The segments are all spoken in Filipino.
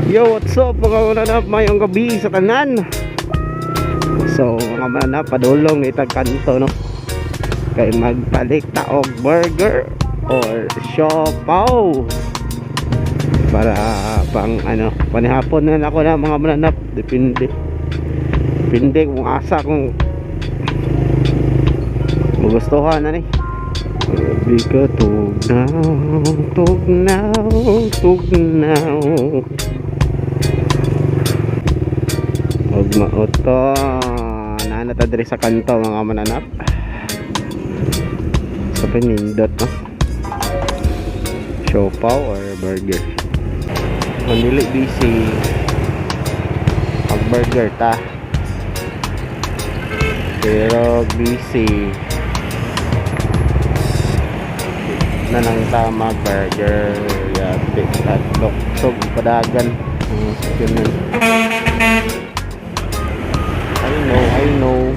Yo, what's up mga mananap, mayong gabi sa tanan. So mga mananap, padulong ni tagkanto no, kay magpalit ta og burger or siopaw para pang ano, panihapon na ako na mga mananap. Depende kung asa kung magustuhan na ni. Sabi ko tugnaw og mauto na diri sa kanto mga mananap. Sa pinindot no, siopaw or burger. Kung dili busy pag burger ta, pero busy na nang tama burger yate tatlok sog padagan. Yun. I know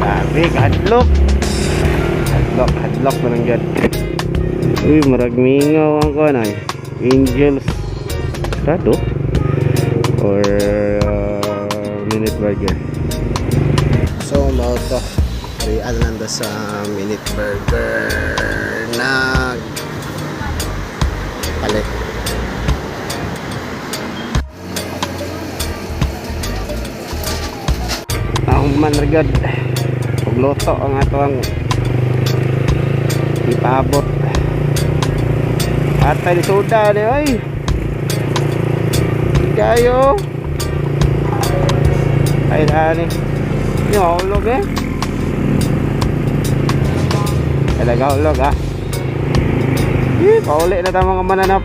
sabi hadlok na lang yan. Uy, marag mingaw ang ko na Angels Rado or minute burger. So mao to real nanda sa minute burger nag palit. Ang manragad pagluto ang atong ipabot atay ni soda ni ay kayo ay dani yung hulog eh. Talaga hulog ah. Pauli na tayo mga mananap.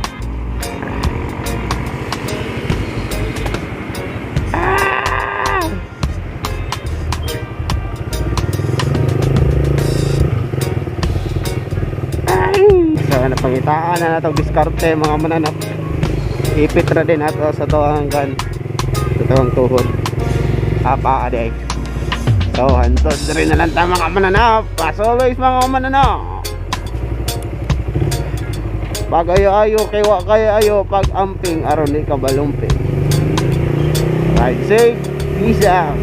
So napangitaan na natong diskarte mga mananap. Ipit na din ato sa toang kan, sa toang tuhod apa aday. So hantos rin na lang tayo mga mananap. As always mga mananap, pag ayo kay wa kaya ayo, pag amping aron ni kabalumping. Ride safe, peace out.